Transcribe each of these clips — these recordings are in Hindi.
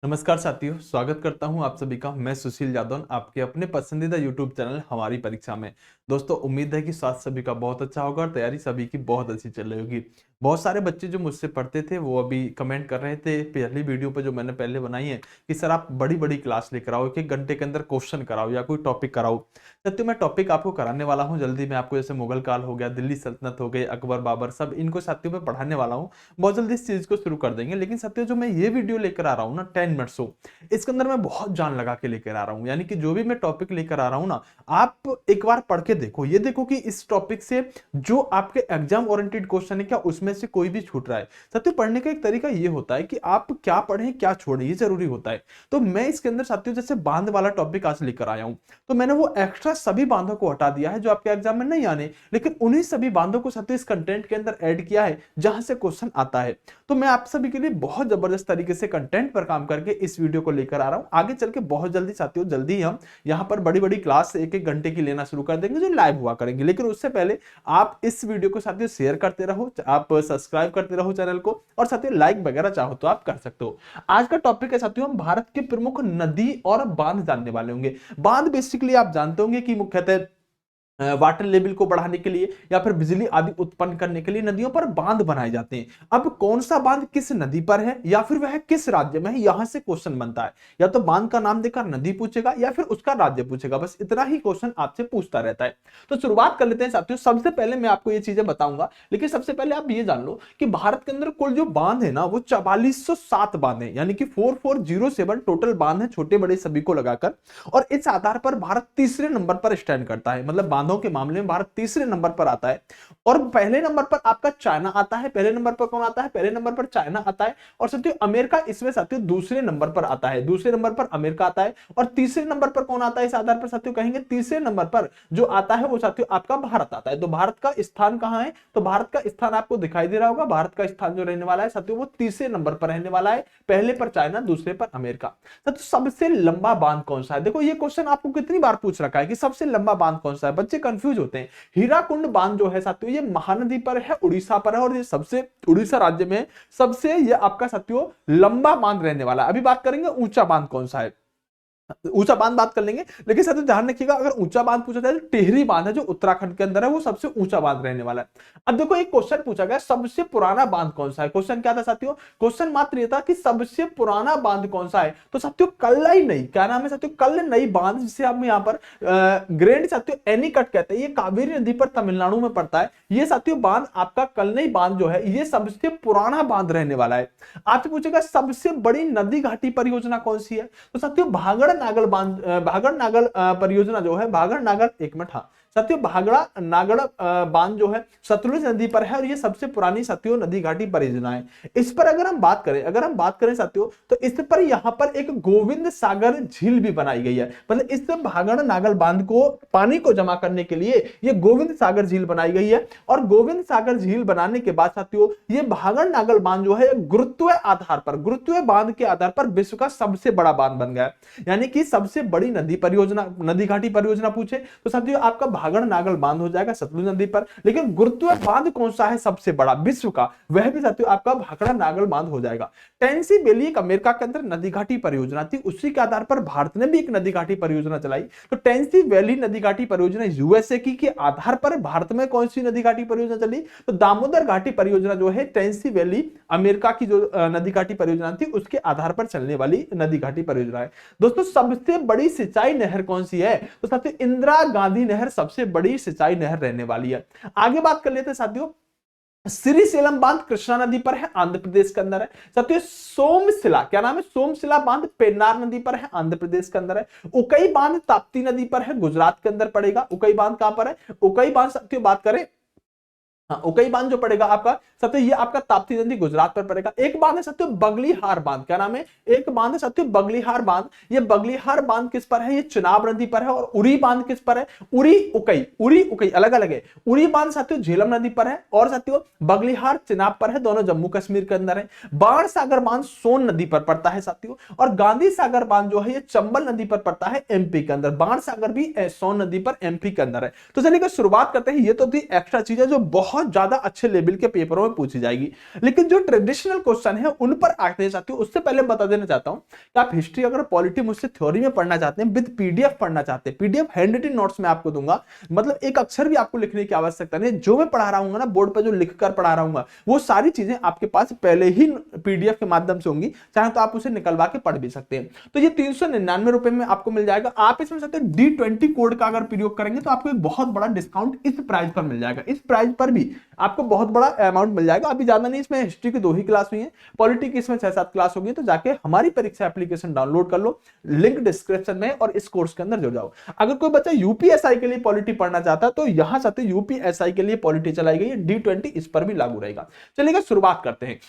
नमस्कार साथियों, स्वागत करता हूं आप सभी का। मैं सुशील यादव आपके अपने पसंदीदा YouTube चैनल हमारी परीक्षा में। दोस्तों, उम्मीद है कि स्वास्थ्य सभी का बहुत अच्छा होगा और तैयारी सभी की बहुत अच्छी चल रही होगी। बहुत सारे बच्चे जो मुझसे पढ़ते थे वो अभी कमेंट कर रहे थे पहली वीडियो पर जो मैंने पहले बनाई है कि सर आप बड़ी बड़ी क्लास लेकर आओ, एक एक घंटे के अंदर क्वेश्चन कराओ या कोई टॉपिक कराओ। सत्य मैं टॉपिक आपको कराने वाला हूँ जल्दी। मैं आपको जैसे मुगल काल हो गया, दिल्ली सल्तनत हो गई, अकबर बाबर, सब इनको साथियों में पढ़ाने वाला हूँ। बहुत जल्दी इस चीज को शुरू कर देंगे। लेकिन साथियों जो मैं ये वीडियो लेकर आ रहा हूँ ना 10 मिनट्स हो, इसके अंदर मैं बहुत जान लगा के लेकर आ रहा हूं। यानी कि जो भी मैं टॉपिक लेकर आ रहा हूं ना, आप एक बार पढ़ के देखो, ये देखो कि इस टॉपिक से जो आपके एग्जाम ओरिएंटेड क्वेश्चन है क्या उसमें से कोई भी छूट रहा है। साथियों पढ़ने का एक तरीका ये होता है कि आप क्या पढ़ें क्या छोड़ें, ये जरूरी होता है। तो मैं इसके अंदर साथियों जैसे बांध वाला टॉपिक आज लेकर आया हूं, तो मैंने वो एक्स्ट्रा सभी बांधों को हटा दिया है जो आपके एग्जाम में नहीं आने, लेकिन उन्हीं सभी बांधों को साथियों इस कंटेंट के अंदर ऐड किया है जहां से क्वेश्चन आता है। तो मैं आप सभी के लिए बहुत जबरदस्त तरीके से कंटेंट पर काम करके इस वीडियो को लेकर आ रहा हूं। आगे चल के बहुत जल्दी साथियों, जल्दी ही हम यहां पर बड़ी बड़ी क्लास एक एक घंटे की लेना शुरू कर देंगे जो लाइव हुआ करेंगे। लेकिन उससे पहले आप इस वीडियो को साथियों शेयर करते रहो, आप सब्सक्राइब करते रहो चैनल को, और साथियों लाइक वगैरह चाहो तो आप कर सकते हो। आज का टॉपिक है साथियों, हम भारत के प्रमुख नदी और बांध जानने वाले होंगे। बांध बेसिकली आप जानते होंगे कि मुख्यतः वाटर लेवल को बढ़ाने के लिए या फिर बिजली आदि उत्पन्न करने के लिए नदियों पर बांध बनाए जाते हैं। अब कौन सा बांध किस नदी पर है या फिर वह किस राज्य में है, यहां से क्वेश्चन बनता है। या तो बांध का नाम देकर नदी पूछेगा या फिर उसका राज्य पूछेगा, बस इतना ही क्वेश्चन आपसे पूछता रहता है। तो शुरुआत कर लेते हैं साथियों। सबसे पहले मैं आपको ये चीजें बताऊंगा, लेकिन सबसे पहले आप ये जान लो कि भारत के अंदर कुल जो बांध है ना वो 4407 बांध है, यानी कि 4407 टोटल बांध है, छोटे बड़े सभी को लगाकर। और इस आधार पर भारत तीसरे नंबर पर स्टैंड करता है, मतलब बांधों के मामले में भारत तीसरे नंबर पर आता है। और पहले नंबर पर आपका चाइना आता है। पहले नंबर पर कौन आता है? पहले नंबर पर चाइना आता है। और साथियों अमेरिका इसमें साथियों दूसरे नंबर पर आता है, दूसरे नंबर पर अमेरिका आता है। और तीसरे नंबर पर कौन आता है? इस आधार पर साथियों कहेंगे तीसरे नंबर पर जो आता है वो साथियों आपका भारत आता है। तो भारत का स्थान कहां है? तो भारत का स्थान आपको दिखाई दे रहा होगा। भारत का स्थान जो रहने वाला है साथियों वो तीसरे नंबर पर रहने वाला है, पहले पर चाइना, दूसरे पर अमेरिका। तो सबसे लंबा बांध कौन सा है? देखो ये क्वेश्चन आपको कितनी बार पूछ रखा है कि सबसे लंबा बांध कौन सा है। बच्चे कंफ्यूज होते हैं। हीराकुंड बांध जो है साथियों ये महानदी पर है, उड़ीसा पर है, और ये सबसे उड़ीसा राज्य में सबसे ये आपका साथियों लंबा बांध रहने वाला है। अभी बात करेंगे ऊंचा बांध कौन सा है। ऊंचा बांध बात कर लेंगे, लेकिन साथियों ध्यान रखिएगा अगर ऊंचा बांध पूछा जाए तो टिहरी बांध है जो उत्तराखंड के अंदर है, वो सबसे ऊंचा बांध रहने वाला है। अब देखो एक क्वेश्चन पूछा गया सबसे पुराना बांध कौन सा है। क्वेश्चन क्या था साथियों? क्वेश्चन मात्र ये था कि सबसे पुराना बांध कौन सा है। तो साथियों कल्लई नई, क्या नाम है साथियों? कल्लई बांध, जिसे हम यहाँ पर ग्रैंड साथियों एनीकट कहते हैं, ये कावेरी नदी पर तमिलनाडु में पड़ता है। ये साथियों बांध आपका कल्लई बांध जो है ये सबसे पुराना बांध रहने वाला है। आपसे पूछेगा सबसे बड़ी नदी घाटी परियोजना कौन सी है। तो साथियों भागड़ नागल बांध, भागड़ नागल परियोजना जो है, भागड़ नागल, एक मिनट, हाँ साथियों भागड़ा नागड़ बांध जो है सतलुज नदी पर है और ये सबसे पुरानी साथियों नदी घाटी परियोजना है। इस पर अगर हम बात करें साथियों तो इस पर यहाँ पर एक गोविंद सागर झील भी बनाई गई है। मतलब इस भागड़ नागल बांध को पानी को जमा करने के लिए ये गोविंद सागर झील बनाई गई है। और गोविंद सागर झील बनाने के बाद साथियों ये भागड़ नागल बांध जो है गुरुत्व आधार पर, गुरुत्व बांध के आधार पर विश्व का सबसे बड़ा बांध बन गया। यानी कि सबसे बड़ी नदी परियोजना, नदी घाटी परियोजना पूछे तो साथियों आपका भागड़ नागल बांध हो जाएगा सतलुज नदी पर। लेकिन गुरुत्व बांध कौन सा है सबसे बड़ा विश्व का, वह भी साथियों आपका भागड़ नागल बांध हो जाएगा। टेनेसी वैली एक अमेरिका के अंदर नदी घाटी परियोजना थी, उसी के आधार पर भारत ने भी एक नदी घाटी परियोजना चलाई। तो टेनेसी वैली नदी घाटी परियोजना यूएसए की के आधार पर भारत में कौन सी नदी घाटी परियोजना चली? तो दामोदर घाटी परियोजना जो है टेनेसी वैली अमेरिका की जो नदी घाटी परियोजना थी उसके आधार पर चलने वाली नदी घाटी परियोजना है। दोस्तों सबसे बड़ी सिंचाई नहर कौन सी है? तो साथियों इंदिरा गांधी नहर सबसे बड़ी सिंचाई नहर रहने वाली है। आगे बात कर लेते हैं साथियों, श्रीशैलम बांध कृष्णा नदी पर है, आंध्र प्रदेश के अंदर है। साथियों सोमशिला, क्या नाम है? सोमशिला बांध पेन्नार नदी पर है, आंध्र प्रदेश के अंदर है। उकई बांध ताप्ती नदी पर है, गुजरात के अंदर पड़ेगा। उकई बांध कहां पर है? उकई बांध साथियों बात करें, हाँ उकई बांध जो पड़ेगा आपका साथियों ये आपका ताप्ती नदी गुजरात पर पड़ेगा। एक बांध है साथियों बगलीहार बांध, क्या नाम है? एक बांध है साथियों बगलीहार बांध। ये बगलीहार बांध किस पर है? ये चिनाब नदी पर है। और उरी बांध किस पर है? उरी उकई अलग अलग है। उरी बांध साथियों झेलम नदी पर है और साथियों बगलीहार चिनाब पर है, दोनों जम्मू कश्मीर के अंदर है। बाण सागर बांध सोन नदी पर पड़ता है साथियों। और गांधी सागर बांध जो है ये चंबल नदी पर पड़ता है एमपी के अंदर। बाण सागर भी सोन नदी पर एमपी के अंदर है। तो चलिए शुरुआत करते हैं। ये तो थी एक्स्ट्रा चीजें जो बहुत बहुत ज्यादा अच्छे लेवल के पेपरों में पूछी जाएगी। लेकिन जो ट्रेडिशनल क्वेश्चन है उन पर आते हैं साथियों, उससे पहले बता देना चाहता हूं कि आप हिस्ट्री अगर पॉलिटी मुझसे थ्योरी में पढ़ना चाहते हैं, विद पीडीएफ पढ़ना चाहते हैं, पीडीएफ हैंड रिटन नोट्स में आपको दूंगा, मतलब एक अक्षर भी आपको लिखने की आवश्यकता नहीं, जो मैं पढ़ा रहा हूँ ना बोर्ड पर जो लिखकर पढ़ा रहा हूँ वो सारी चीजें आपके पास पहले ही पीडीएफ के माध्यम से होंगी, चाहे तो आप उसे निकलवा के पढ़ भी सकते हैं। तो ये 399 रुपए में आपको मिल जाएगा। आप इसमें साथियों D20 कोड का अगर प्रयोग करेंगे तो आपको एक बहुत बड़ा डिस्काउंट इस प्राइस पर मिल जाएगा। इस प्राइस पर भी आपको बहुत बड़ा अमाउंट मिल जाएगा। अभी ज्यादा नहीं, इसमें हिस्ट्री की 2 ही क्लास हुई है, पॉलिटी की इसमें 6-7 क्लास होगी। तो जाके हमारी परीक्षा एप्लीकेशन डाउनलोड कर लो, लिंक डिस्क्रिप्शन में, और इस कोर्स के अंदर जुड़ जाओ। अगर कोई बच्चा यूपीएसआई के लिए पॉलिटी पढ़ना चाहता है तो यहां से यूपीएसआई के लिए पॉलिटी चलाई गई है, D20 इस पर भी लागू रहेगा। चलिए शुरुआत करते हैं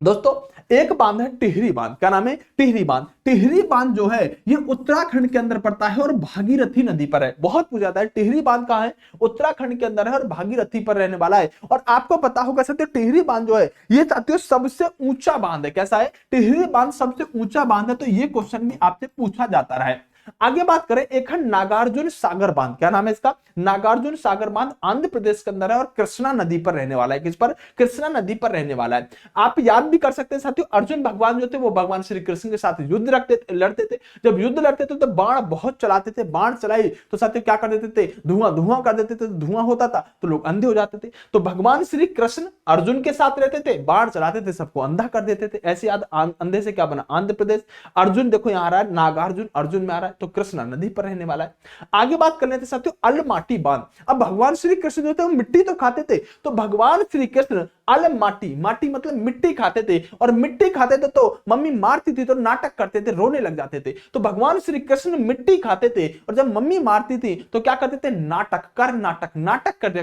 दोस्तों। एक बांध है टिहरी बांध। क्या नाम है? टिहरी बांध। टिहरी बांध जो है ये उत्तराखंड के अंदर पड़ता है और भागीरथी नदी पर है। बहुत पूछा जाता है टिहरी बांध कहां है? उत्तराखंड के अंदर है और भागीरथी पर रहने वाला है। और आपको पता होगा साथियों टिहरी बांध जो है ये साथियों सबसे ऊंचा बांध है। कैसा है? टिहरी बांध सबसे ऊंचा बांध है। तो ये क्वेश्चन भी आपसे पूछा जाता रहा है। आगे बात करें, एक है नागार्जुन सागर बांध। क्या नाम है इसका? नागार्जुन सागर बांध आंध्र प्रदेश के अंदर है और कृष्णा नदी पर रहने वाला है। किस पर? कृष्णा नदी पर रहने वाला है। आप याद भी कर सकते हैं साथियों, अर्जुन भगवान जो थे वो भगवान श्री कृष्ण के साथ युद्ध लड़ते थे। जब युद्ध लड़ते थे तो बाण बहुत चलाते थे, बाण चलाई तो साथियों क्या कर देते थे? धुआं कर देते थे। धुआं होता था तो लोग अंधे हो जाते थे। तो भगवान श्री कृष्ण अर्जुन के साथ रहते थे, बाण चलाते थे, सबको अंधा कर देते थे। ऐसे याद अंधे से क्या बना? आंध्र प्रदेश। अर्जुन देखो यहां आ रहा है, नागार्जुन अर्जुन में आ रहा है, तो कृष्णा नदी पर रहने वाला है। आगे बात कर लेते हैं साथियों अलमाटी बांध। अब भगवान श्री कृष्ण जो थे वो मिट्टी तो खाते थे, तो भगवान श्री कृष्ण अलमाटी, माटी मतलब मिट्टी खाते थे, और मिट्टी खाते थे तो मम्मी मारती थी तो नाटक करते थे, रोने लग जाते थे। तो भगवान श्री कृष्ण मिट्टी खाते थे और जब मम्मी मारती थी तो क्या करते थे? नाटक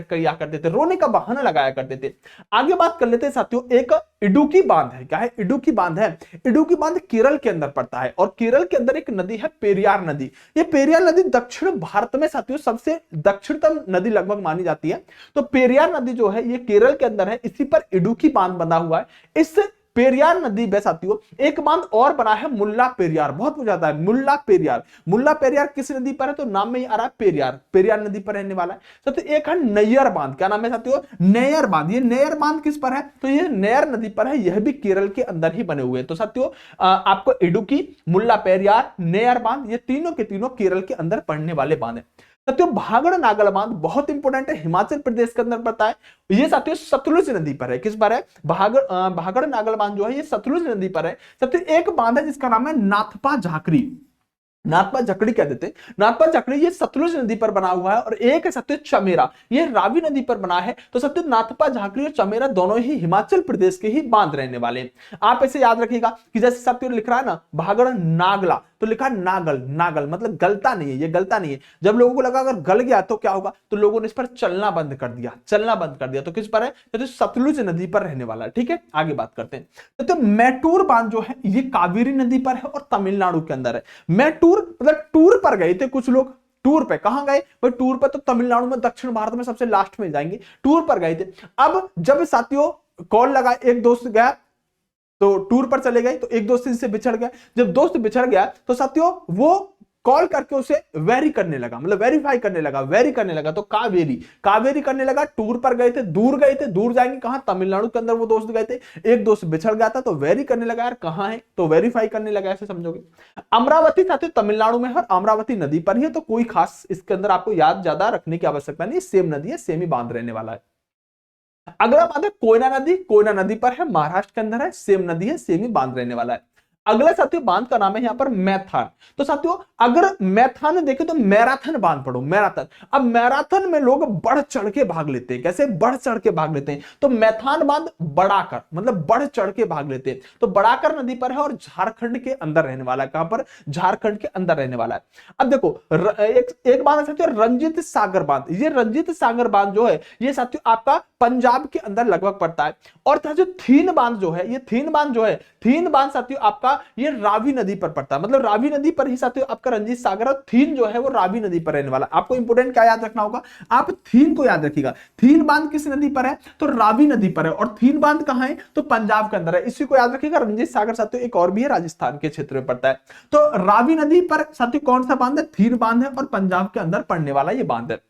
किया करते थे, रोने का बहाना लगाया करते थे। आगे बात कर लेते हैं साथियों, एक इडुकी बांध है। क्या है? इडुकी बांध है। इडुकी बांध केरल के अंदर पड़ता है और केरल के अंदर एक नदी है पेरियार नदी। ये पेरियार नदी दक्षिण भारत में साथियों सबसे दक्षिणतम नदी लगभग मानी जाती है। तो पेरियार नदी जो है ये केरल के अंदर है, इसी पर इडुकी बांध बना हुआ है। इस पेरियार नदी में साथियों एक बांध और बना है मुल्ला पेरियार। बहुत पूछा जाता है मुल्ला पेरियार। मुल्ला पेरियार किस नदी पर है? तो नाम में ही आ रहा है पेरियार, पेरियार नदी पर रहने वाला है। साथियों एक है नैयर बांध। क्या नाम है साथियों? नैयर बांध। ये नैयर बांध किस पर है? तो ये नैयर नदी पर है, यह भी केरल के अंदर ही बने हुए हैं। तो साथियों आपको इडुकी, मुल्ला पेरियार, नैयर बांध ये तीनों के तीनों केरल के अंदर पड़ने वाले बांध है। साथियों भागड़ नागल बांध बहुत इंपॉर्टेंट है, हिमाचल प्रदेश के अंदर पड़ता है। ये साथियों सतलुज नदी पर है। किस पर है? भागड़ नागल बांध जो है ये सतलुज नदी पर है। साथियों एक बांध है जिसका नाम है नाथपा झाकरी, नाथपा जकड़ी कह देते हैं। नाथपा जकड़ी ये सतलुज नदी पर बना हुआ है, और एक है साथियों चमेरा, ये रावी नदी पर बना है। तो साथियों नाथपा झाकड़ी और चमेरा दोनों ही हिमाचल प्रदेश के ही बांध रहने वाले हैं। आप ऐसे याद रखिएगा कि जैसे साथियों लिख रहा है ना भागड़ नागला, तो लिखा नागल, नागल मतलब गलता नहीं है, ये गलता नहीं है। जब लोगों को लगा अगर गल गया तो क्या होगा, तो लोगों ने इस पर चलना बंद कर दिया, चलना बंद कर दिया। तो किस पर है? तो सतलुज नदी पर रहने वाला है। ठीक है, आगे बात करते हैं। तो मैटूर बांध जो है ये कावेरी नदी पर है और तमिलनाडु के अंदर है। मैटूर मतलब टूर पर गए थे कुछ लोग, टूर पे कहां गए भाई? टूर पर तो तमिलनाडु में, दक्षिण भारत में सबसे लास्ट में जाएंगे, टूर पर गए थे। अब जब साथियों कॉल लगा, एक दोस्त गया तो टूर पर चले गए, तो एक दोस्त से बिछड़ गया। जब दोस्त बिछड़ गया तो साथियों वो कॉल करके उसे वेरी करने लगा, मतलब वेरीफाई करने लगा, वेरी करने लगा। तो कावेरी करने लगा। टूर पर गए थे, दूर जाएंगे कहां? तमिलनाडु के अंदर वो दोस्त गए थे। एक दोस्त बिछड़ गया था तो वेरी करने लगा, यार कहां है, तो वेरीफाई करने लगा, ऐसे समझोगे। अमरावती साथियों तमिलनाडु में है और अमरावती नदी पर ही है, तो कोई खास इसके अंदर आपको याद ज्यादा रखने की आवश्यकता नहीं, सेम नदी है, सेम ही बांध रहने वाला है। अगला बांध है कोयना नदी। कोयना नदी पर है, महाराष्ट्र के अंदर है, सेम नदी है, सेम ही बांध रहने वाला है। अगला साथियों बांध का नाम है यहां पर मैथान। तो साथियों अगर मैथान देखे तो मैराथन बांध पढ़ो, मैराथन। अब मैराथन में लोग बढ़ चढ़ के भाग लेते हैं। कैसे? बढ़ चढ़ के भाग लेते हैं। तो मैथान बांध बढ़ाकर मतलब बढ़ चढ़ के भाग लेते हैं। तो बढ़ाकर नदी पर है और झारखंड के अंदर रहने वाला है। कहां पर? झारखंड के अंदर रहने वाला है। अब देखो एक बांध है साथियों रंजीत सागर बांध। ये रंजीत सागर बांध जो है ये साथियों आपका पंजाब के अंदर लगभग पड़ता है। और साथियों थीन बांध जो है, ये थीन बांध जो है, थीन बांध साथियों आपका ये रावी नदी पर पड़ता है। मतलब रावी नदी पर ही साथियों आपका रंजीत सागर और थीन जो है वो रावी नदी पर रहने वाला। आपको इंपोर्टेंट क्या याद रखना होगा? आप थीन को याद रखिएगा। थीन बांध किस नदी पर है? तो रावी नदी पर है। और थीन बांध कहां है? तो पंजाब के अंदर है, इसी को याद रखिएगा। रंजीत सागर साथियों एक और भी है, राजस्थान के क्षेत्र में पड़ता है। तो रावी नदी पर साथियों कौन सा बांध है? थीन बांध है और पंजाब के अंदर पड़ने वाला ये बांध है।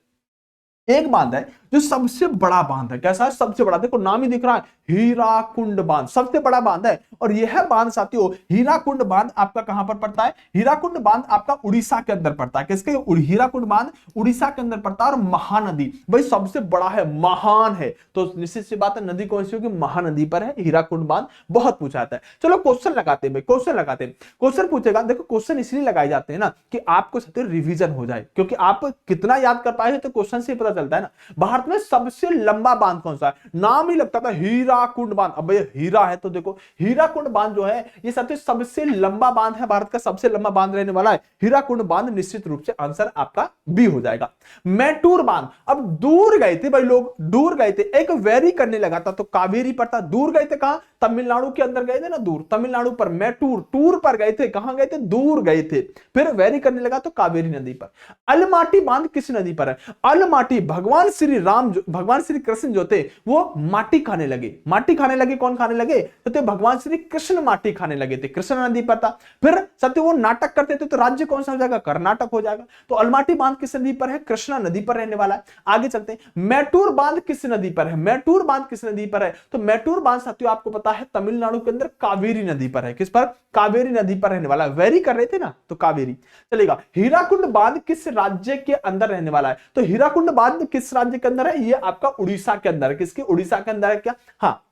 एक बांध है जो सबसे बड़ा बांध है। कैसा है? सबसे बड़ा। देखो नाम ही दिख रहा है, हीराकुंड बांध सबसे बड़ा बांध है। और यह बांध साथियों, हीराकुंड बांध आपका कहां पर पड़ता है? हीराकुंड बांध आपका उड़ीसा के अंदर पड़ता है। किसके? हीराकुंड बांध उड़ीसा के अंदर पड़ता है। और महानदी भाई सबसे बड़ा है, महान है, तो निश्चित सी बात है नदी कौन सी होगी? महानदी पर है हीराकुंड बांध। बहुत पूछा जाता है। चलो क्वेश्चन लगाते हैं भाई, क्वेश्चन लगाते हैं। क्वेश्चन पूछेगा, देखो क्वेश्चन इसलिए लगाए जाते हैं ना कि आपको साथियों रिवीजन हो जाए, क्योंकि आप कितना याद कर पाए तो क्वेश्चन से पता चलता है ना। भारत में सबसे लंबा बांध कौन सा है? नाम ही लगता था हीराकुंड बांध। अब ये हीरा है तो देखो हीराकुंड बांध जो है ये साथियों सबसे लंबा बांध है, भारत का सबसे लंबा बांध रहने वाला है हीराकुंड बांध। निश्चित रूप से आंसर आपका बी हो जाएगा। मैटूर बांध, अब दूर गए थे भाई लोग, दूर गए थे, एक वेरी करने लगा था तो कावेरी पर था। दूर गए थे कहां? तमिलनाडु के अंदर गए थे ना, दूर तमिलनाडु पर मैटूर, टूर पर गए थे। कहां गए थे? दूर गए थे। फिर वेरी करने लगा तो कावेरी नदी पर। अलमाटी बांध किस नदी पर है? अलमाटी भगवान श्री राम, भगवान श्री कृष्ण जो थे वो माटी खाने लगे। माटी खाने लगे, कौन खाने लगे? तो भगवान श्री कृष्ण माटी खाने लगे थे, कृष्ण नदी पर था। फिर सत्य वो नाटक करते थे तो राज्य कौन सा हो जाएगा? कर्नाटक हो जाएगा। तो अलमाटी बांध किस नदी पर है? कृष्णा नदी पर रहने वाला है। आगे चलते हैं, मैटूर बांध किस नदी पर है? मैटूर बांध किस नदी पर है? तो मैटूर बांध साथियों आपको पता है तमिलनाडु के अंदर कावेरी नदी पर है। किस पर? कावेरी नदी पर रहने वाला है। वेरी कर रहे थे ना तो कावेरी चलेगा। हीराकुंड बांध किस राज्य के अंदर रहने वाला है? तो हीराकुंड बांध किस राज्य के अंदर है? ये आपका उड़ीसा के अंदर है। किसके? उड़ीसा के अंदर है क्या? हाँ,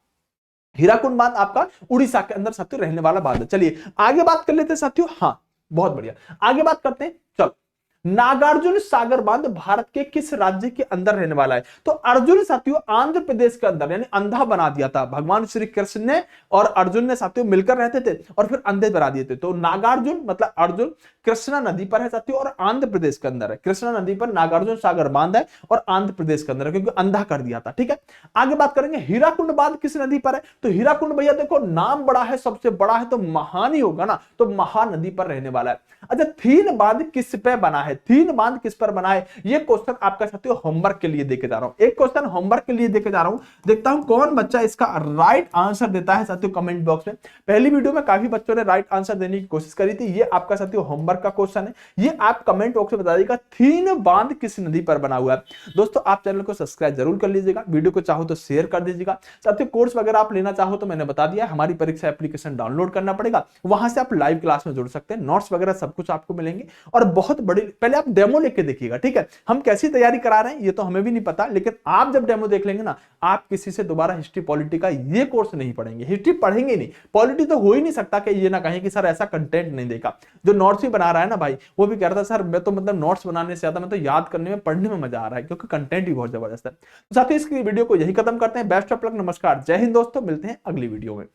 हीराकुंड बांध आपका उड़ीसा के अंदर साथियों रहने वाला बांध है। चलिए आगे बात कर लेते हैं साथियों। हाँ बहुत बढ़िया, आगे बात करते हैं। चलो, नागार्जुन सागर बांध भारत के किस राज्य के अंदर रहने वाला है? तो अर्जुन साथियों आंध्र प्रदेश के अंदर, यानी अंधा बना दिया था भगवान श्री कृष्ण ने और अर्जुन ने साथियों मिलकर रहते थे और फिर अंधे बना दिए थे। तो नागार्जुन मतलब अर्जुन कृष्णा नदी पर है साथियों और आंध्र प्रदेश के अंदर है। कृष्णा नदी पर नागार्जुन सागर बांध है और आंध्र प्रदेश के अंदर है, क्योंकि अंधा कर दिया था। ठीक है, आगे बात करेंगे हीराकुंड बांध किस नदी पर है? तो हीराकुंड भैया देखो नाम बड़ा है, सबसे बड़ा है तो महान ही होगा ना, तो महानदी पर रहने वाला है। अच्छा, थीन बांध किस पे बना है? थीन बांध किस पर बना है? ये क्वेश्चन आपका साथियों होमवर्क के लिए देके जा रहा हूं। एक क्वेश्चन होमवर्क के लिए देके जा रहा हूं, देखता हूं कौन बच्चा इसका राइट आंसर देता है साथियों कमेंट बॉक्स में। पहली वीडियो में काफी बच्चों ने राइट आंसर देने की कोशिश करी थी, ये आपका साथियों होमवर्क का क्वेश्चन है। ये आप कमेंट बॉक्स में बता दीजिएगा थीन बांध किस नदी पर बना हुआ है। दोस्तों आप चैनल को सब्सक्राइब जरूर कर लीजिएगा, वीडियो को चाहो तो शेयर कर दीजिएगा। साथियों कोर्स वगैरह आप लेना चाहो तो मैंने बता दिया, हमारी परीक्षा एप्लीकेशन डाउनलोड करना पड़ेगा, वहां से आप लाइव क्लास में जुड़ सकते हैं, नोट्स वगैरह सब कुछ आपको मिलेंगे। और बहुत बड़ी, पहले आप डेमो लेके देखिएगा। ठीक है, हम कैसी तैयारी करा रहे हैं ये तो हमें भी नहीं पता, लेकिन आप जब डेमो देख लेंगे ना, आप किसी से दोबारा हिस्ट्री पॉलिटी का ये कोर्स नहीं पढ़ेंगे। हिस्ट्री पढ़ेंगे नहीं, पॉलिटी तो हो ही नहीं सकता कि ये ना कहें कि सर ऐसा कंटेंट नहीं देगा। जो नोट्स भी बना रहा है ना भाई, वो भी कह रहा था सर मैं तो मतलब नोट्स बनाने से ज्यादा मैं तो याद करने में, पढ़ने में मजा आ रहा है, क्योंकि कंटेंट ही बहुत जबरदस्त है। तो साथियों इस वीडियो को यही खत्म करते हैं। बेस्ट ऑफ लक, नमस्कार, जय हिंद दोस्तों, मिलते हैं अगली वीडियो में।